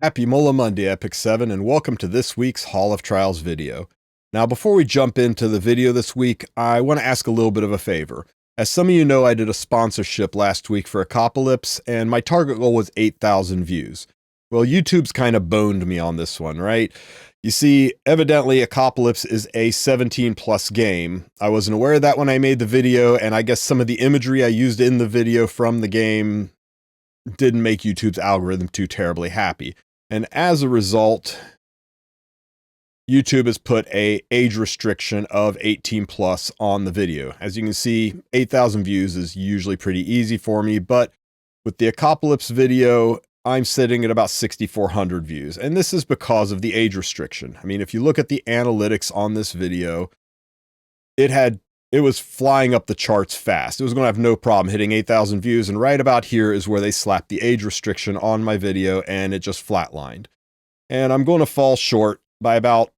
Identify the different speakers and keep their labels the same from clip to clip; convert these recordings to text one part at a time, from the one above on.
Speaker 1: Happy Mola Monday, Epic 7, and welcome to this week's Hall of Trials video. Now, before we jump into the video this week, I want to ask a little bit of a favor. As some of you know, I did a sponsorship last week for Apocalypse, and my target goal was 8,000 views. Well, YouTube's kind of boned me on this one, right? You see, evidently, Apocalypse is a 17-plus game. I wasn't aware of that when I made the video, and I guess some of the imagery I used in the video from the game didn't make YouTube's algorithm too terribly happy. And as a result, YouTube has put an age restriction of 18 plus on the video. As you can see, 8,000 views is usually pretty easy for me, but with the Apocalypse video, I'm sitting at about 6,400 views. And this is because of the age restriction. I mean, if you look at the analytics on this video, it was flying up the charts fast. It was going to have no problem hitting 8,000 views, and right about here is where they slapped the age restriction on my video, and it just flatlined. And I'm going to fall short by about,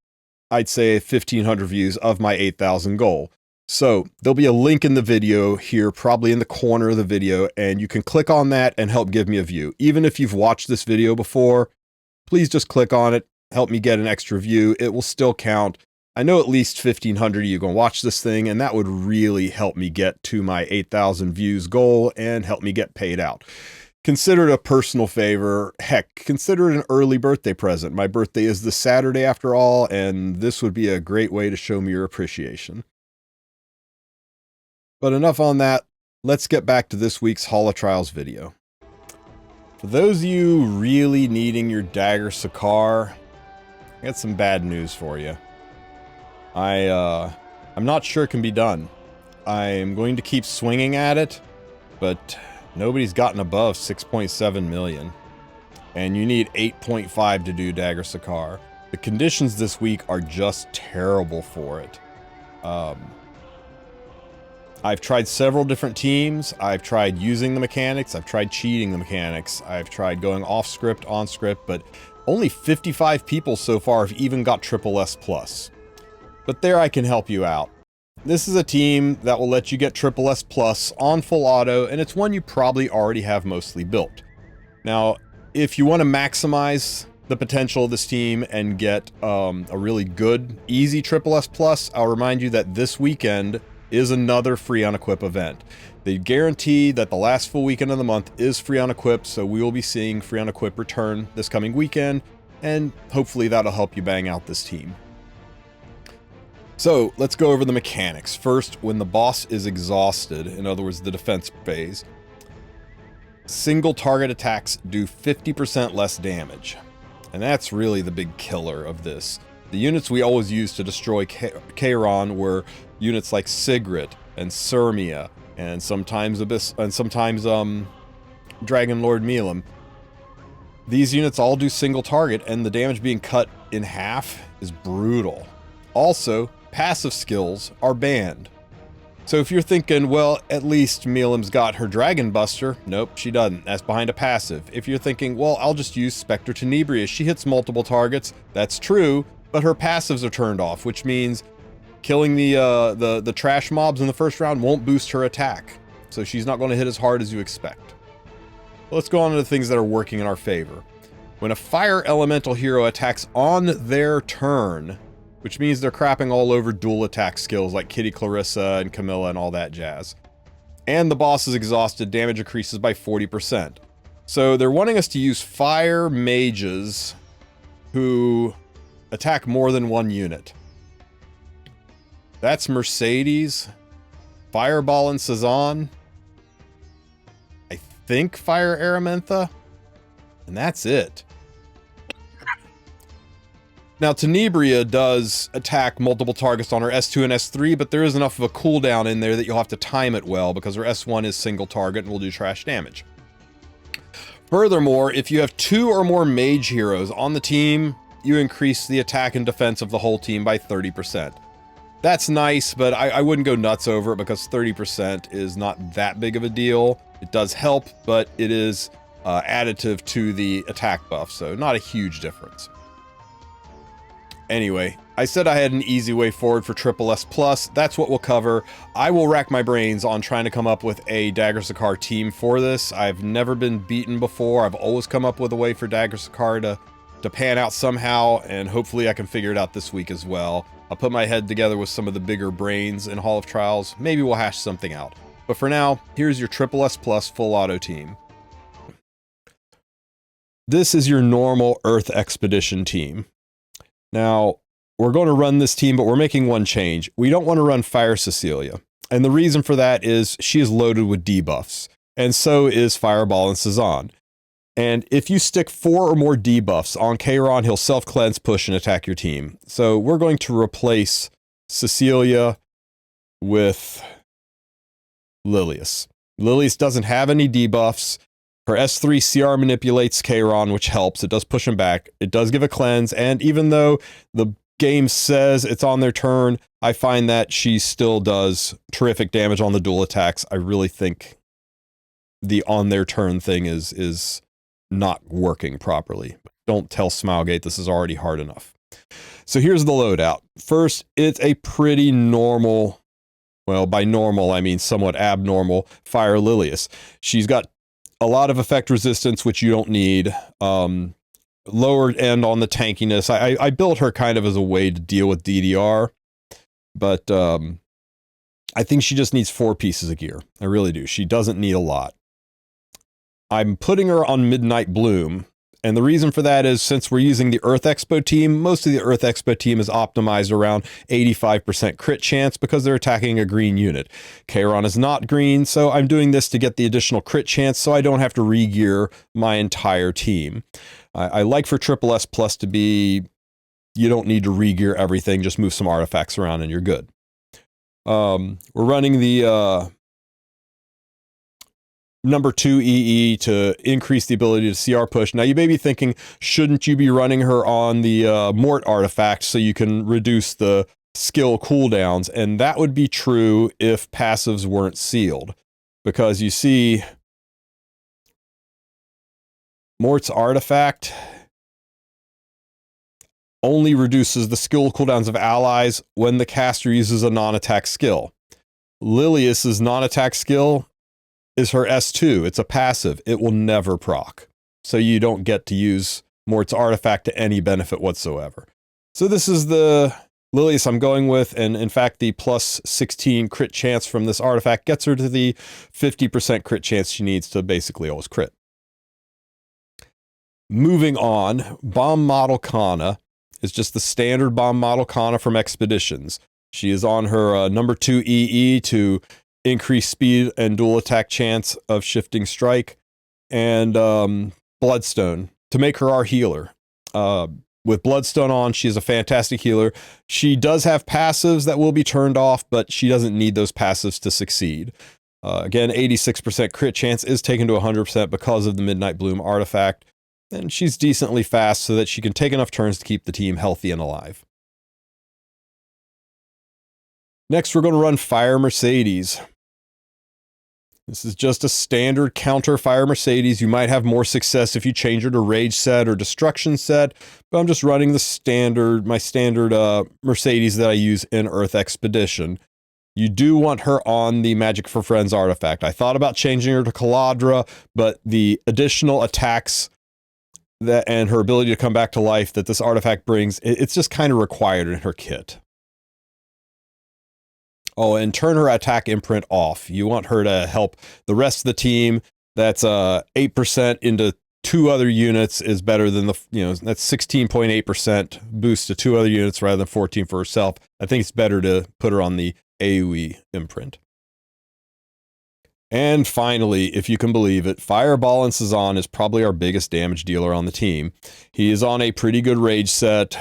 Speaker 1: I'd say, 1,500 views of my 8,000 goal. So there'll be a link in the video here, probably in the corner of the video, and you can click on that and help give me a view. Even if you've watched this video before, please just click on it, help me get an extra view. It will still count. I know at least 1,500 of you are going to watch this thing, and that would really help me get to my 8,000 views goal and help me get paid out. Consider it a personal favor. Heck, consider it an early birthday present. My birthday is this Saturday after all, and this would be a great way to show me your appreciation. But enough on that. Let's get back to this week's Hall of Trials video. For those of you really needing your Dagger Sicar, I got some bad news for you. I'm not sure it can be done. I'm going to keep swinging at it, but nobody's gotten above 6.7 million. And you need 8.5 to do Dagger Sicar. The conditions this week are just terrible for it. I've tried several different teams. I've tried using the mechanics. I've tried cheating the mechanics. I've tried going off script, on script, but only 55 people so far have even got SSS+. But there I can help you out. This is a team that will let you get SSS+ on full auto, and it's one you probably already have mostly built. Now, if you want to maximize the potential of this team and get a really good, easy SSS+, I'll remind you that this weekend is another free on equip event. They guarantee that the last full weekend of the month is free on equip, so we will be seeing free on equip return this coming weekend, and hopefully that'll help you bang out this team. So let's go over the mechanics. First, when the boss is exhausted, in other words, the defense phase, single target attacks do 50% less damage. And that's really the big killer of this. The units we always used to destroy KAYRON were units like Sigrid and Sirmia, and sometimes Abyss, and sometimes Dragon Lord Milam. These units all do single target, and the damage being cut in half is brutal. Also, passive skills are banned. So if you're thinking, well, at least Milam's got her Dragon Buster, nope, she doesn't. That's behind a passive. If you're thinking, well, I'll just use Spectre Tenebria, she hits multiple targets, that's true, but her passives are turned off, which means killing the trash mobs in the first round won't boost her attack. So she's not going to hit as hard as you expect. Let's go on to the things that are working in our favor. When a fire elemental hero attacks on their turn, which means they're crapping all over dual attack skills like Kitty Clarissa and Camilla and all that jazz, and the boss is exhausted, damage increases by 40%. So they're wanting us to use fire mages who attack more than one unit. That's Mercedes, Fireball and Sazan, I think Fire Aramentha, and that's it. Now, Tenebria does attack multiple targets on her S2 and S3, but there is enough of a cooldown in there that you'll have to time it well, because her S1 is single target and will do trash damage. Furthermore, if you have 2 or more mage heroes on the team, you increase the attack and defense of the whole team by 30%. That's nice, but I wouldn't go nuts over it, because 30% is not that big of a deal. It does help, but it is additive to the attack buff, so not a huge difference. Anyway, I said I had an easy way forward for SSS+. That's what we'll cover. I will rack my brains on trying to come up with a Dagger Sicar team for this. I've never been beaten before. I've always come up with a way for Dagger Sicar to pan out somehow, and hopefully I can figure it out this week as well. I'll put my head together with some of the bigger brains in Hall of Trials. Maybe we'll hash something out. But for now, here's your SSS+ full auto team. This is your normal Earth Expedition team. Now, we're going to run this team, but we're making one change. We don't want to run Fire Cecilia. And the reason for that is she is loaded with debuffs. And so is Fireball and Cezanne. And if you stick 4 or more debuffs on KAYRON, he'll self-cleanse, push, and attack your team. So we're going to replace Cecilia with Lilius. Lilius doesn't have any debuffs. Her S3 CR manipulates KAYRON, which helps. It does push him back. It does give a cleanse. And even though the game says it's on their turn, I find that she still does terrific damage on the dual attacks. I really think the on their turn thing is not working properly. Don't tell Smilegate this is already hard enough. So here's the loadout. First, it's a pretty normal, well, by normal, I mean somewhat abnormal, Fire Lilius. She's got a lot of effect resistance, which you don't need. Lower end on the tankiness. I built her kind of as a way to deal with DDR, but I think she just needs 4 pieces of gear. I really do. She doesn't need a lot. I'm putting her on Midnight Bloom, and the reason for that is since we're using the Earth Expo team, most of the Earth Expo team is optimized around 85% crit chance because they're attacking a green unit. KAYRON is not green, so I'm doing this to get the additional crit chance so I don't have to re-gear my entire team. I like for SSS+ to be, you don't need to re-gear everything, just move some artifacts around and you're good. We're running the number 2 EE to increase the ability to CR push. Now you may be thinking, shouldn't you be running her on the Mort artifact so you can reduce the skill cooldowns? And that would be true if passives weren't sealed. Because you see, Mort's artifact only reduces the skill cooldowns of allies when the caster uses a non-attack skill. Lilius's non-attack skill is her S2. It's a passive. It will never proc. So you don't get to use Mort's artifact to any benefit whatsoever. So this is the Lilius I'm going with, and in fact the plus 16 crit chance from this artifact gets her to the 50% crit chance she needs to basically always crit. Moving on, Bomb Model Kana is just the standard Bomb Model Kana from Expeditions. She is on her number 2 EE to increase speed and dual attack chance of shifting strike, and Bloodstone to make her our healer. With Bloodstone on, she is a fantastic healer. She does have passives that will be turned off, but she doesn't need those passives to succeed. Again, 86% crit chance is taken to 100% because of the Midnight Bloom artifact, and she's decently fast so that she can take enough turns to keep the team healthy and alive. Next, we're going to run Fire Mercedes. This is just a standard counter Fire Mercedes. You might have more success if you change her to Rage set or Destruction set, but I'm just running the my standard Mercedes that I use in Earth Expedition. You do want her on the Magic for Friends artifact. I thought about changing her to Caladra, but the additional attacks that and her ability to come back to life that this artifact brings, it's just kind of required in her kit. Oh, and turn her attack imprint off. You want her to help the rest of the team. That's 8% into 2 other units is better than the, that's 16.8% boost to 2 other units rather than 14 for herself. I think it's better to put her on the AoE imprint. And finally, if you can believe it, Fireball and Cezanne is probably our biggest damage dealer on the team. He is on a pretty good rage set.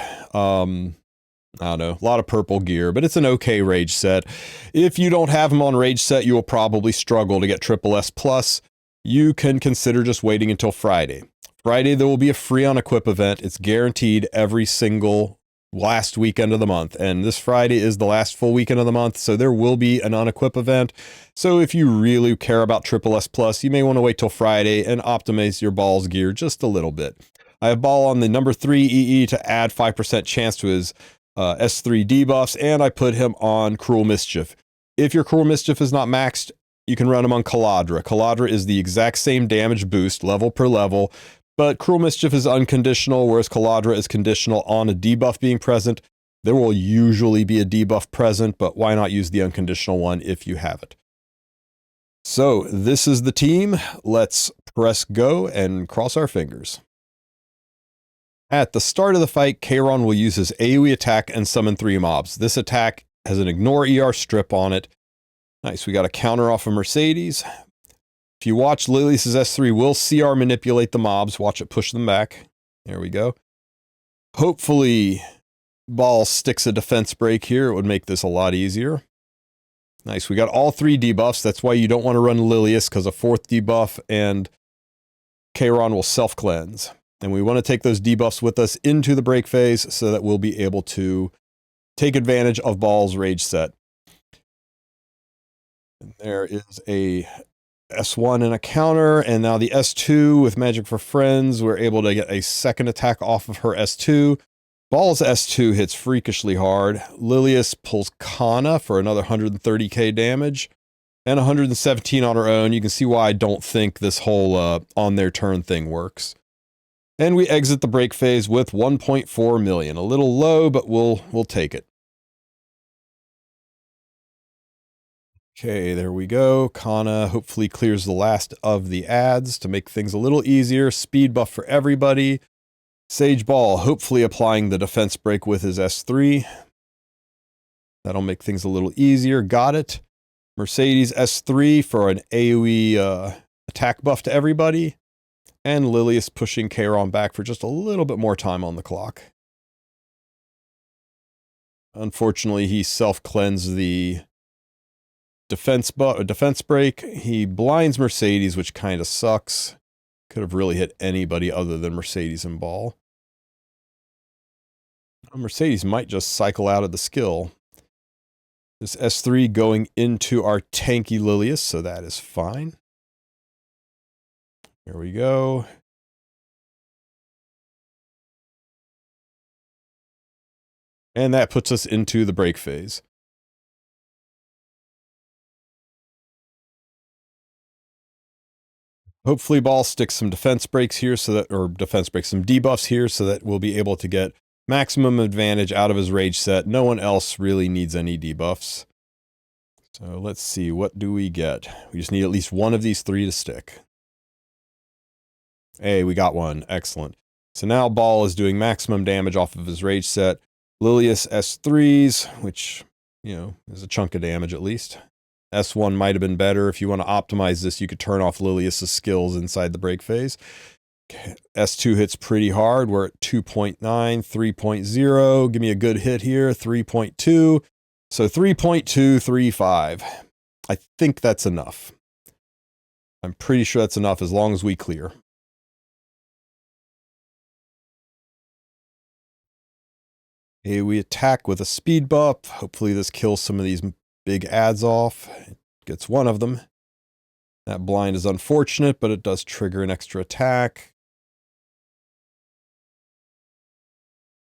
Speaker 1: I don't know, a lot of purple gear, but it's an okay rage set. If you don't have him on rage set, you will probably struggle to get SSS+. You can consider just waiting until Friday. Friday, there will be a free on equip event. It's guaranteed every single last weekend of the month. And this Friday is the last full weekend of the month, so there will be an unequip event. So if you really care about SSS+, you may want to wait till Friday and optimize your balls gear just a little bit. I have Ball on the number 3 EE to add 5% chance to his S3 debuffs, and I put him on Cruel Mischief. If your Cruel Mischief is not maxed, you can run him on Caladra. Caladra is the exact same damage boost, level per level, but Cruel Mischief is unconditional, whereas Caladra is conditional on a debuff being present. There will usually be a debuff present, but why not use the unconditional one if you have it? So this is the team. Let's press go and cross our fingers. At the start of the fight, KAYRON will use his AoE attack and summon 3 mobs. This attack has an ignore ER strip on it. Nice, we got a counter off of Mercedes. If you watch Lilius's S3, will CR manipulate the mobs. Watch it push them back. There we go. Hopefully, Ball sticks a defense break here. It would make this a lot easier. Nice, we got all 3 debuffs. That's why you don't want to run Lilius, because a 4th debuff and KAYRON will self-cleanse. And we want to take those debuffs with us into the break phase so that we'll be able to take advantage of Ball's rage set. And there is a S1 and a counter, and now the S2 with Magic for Friends, we're able to get a second attack off of her S2. Ball's S2 hits freakishly hard. Lilius pulls Kana for another 130k damage, and 117 on her own. You can see why I don't think this whole on their turn thing works. And we exit the break phase with 1.4 million. A little low, but we'll take it. Okay, there we go. Kana hopefully clears the last of the ads to make things a little easier. Speed buff for everybody. Sage Ball hopefully applying the defense break with his S3. That'll make things a little easier. Got it. Mercedes S3 for an AoE attack buff to everybody. And Lilius pushing KAYRON back for just a little bit more time on the clock. Unfortunately, he self-cleansed the defense break. He blinds Mercedes, which kind of sucks. Could have really hit anybody other than Mercedes and Ball. Mercedes might just cycle out of the skill. This S3 going into our tanky Lilius, so that is fine. Here we go. And that puts us into the break phase. Hopefully Ball sticks some defense breaks here so that, or defense breaks, some debuffs here so that we'll be able to get maximum advantage out of his rage set. No one else really needs any debuffs. So let's see, what do we get? We just need at least one of these 3 to stick. Hey, we got one. Excellent. So now Ball is doing maximum damage off of his rage set. Lilius S3s, which, you know, is a chunk of damage at least. S1 might have been better. If you want to optimize this, you could turn off Lilius's skills inside the break phase. S2 hits pretty hard. We're at 2.9, 3.0. Give me a good hit here, 3.2. So 3.235. I think that's enough. I'm pretty sure that's enough as long as we clear. Okay, we attack with a speed buff. Hopefully this kills some of these big ads off. It gets one of them. That blind is unfortunate, but it does trigger an extra attack.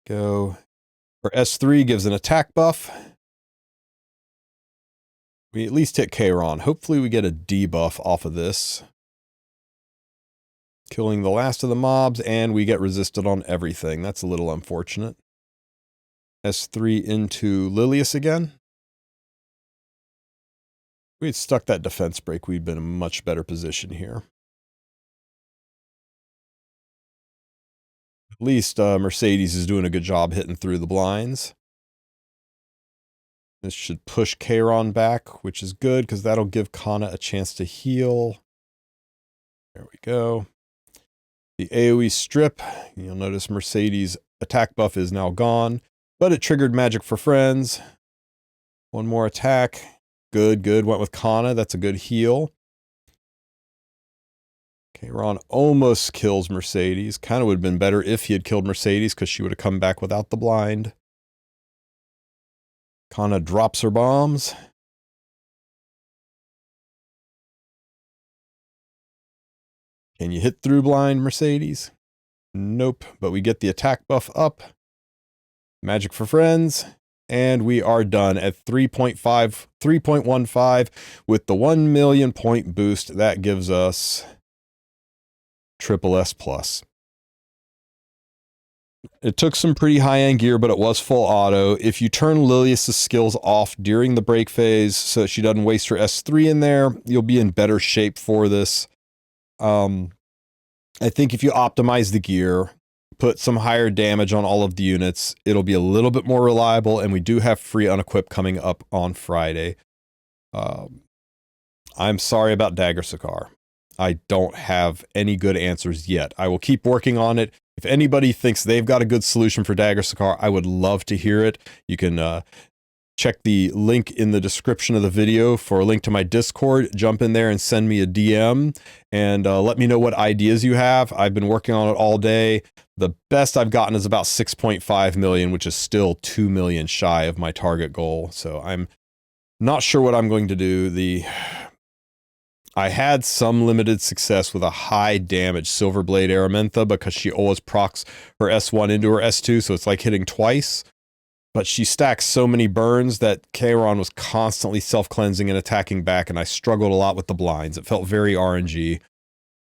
Speaker 1: Go. Our S3 gives an attack buff. We at least hit KAYRON. Hopefully we get a debuff off of this. Killing the last of the mobs, and we get resisted on everything. That's a little unfortunate. S3 into Lilius again. If we had stuck that defense break, we'd been in a much better position here. At least Mercedes is doing a good job hitting through the blinds. This should push KAYRON back, which is good because that'll give Kana a chance to heal. There we go. The AoE strip, you'll notice Mercedes' attack buff is now gone, but it triggered Magic for Friends. One more attack. Good, good. Went with Kana. That's a good heal. KAYRON almost kills Mercedes. Kind of would have been better if he had killed Mercedes because she would have come back without the blind. Kana drops her bombs. Can you hit through blind, Mercedes? Nope, but we get the attack buff up. Magic for friends. And we are done at 3.15 with the 1 million point boost. That gives us SSS plus. It took some pretty high-end gear, but it was full auto. If you turn Lilius's skills off during the break phase so that she doesn't waste her S3 in there, you'll be in better shape for this. I think if you optimize the gear, put some higher damage on all of the units, it'll be a little bit more reliable, and we do have free unequip coming up on Friday. I'm sorry about Dagger Sicar. I don't have any good answers yet. I will keep working on it. If anybody thinks they've got a good solution for Dagger Sicar, I would love to hear it. You can check the link in the description of the video for a link to my Discord. Jump in there and send me a DM and let me know what ideas you have. I've been working on it all day. The best I've gotten is about 6.5 million, which is still 2 million shy of my target goal. So I'm not sure what I'm going to do. I had some limited success with a high damage Silverblade Aramentha because she always procs her S1 into her S2, so it's like hitting twice. But she stacks so many burns that KAYRON was constantly self-cleansing and attacking back, and I struggled a lot with the blinds. It felt very RNG.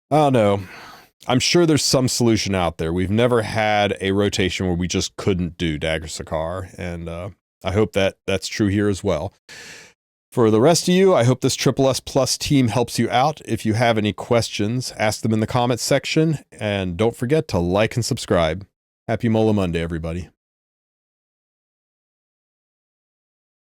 Speaker 1: I don't know. I'm sure there's some solution out there. We've never had a rotation where we just couldn't do Dagger Sicar, and I hope that that's true here as well. For the rest of you, I hope this SSS Plus team helps you out. If you have any questions, ask them in the comments section, and don't forget to like and subscribe. Happy Mola Monday, everybody.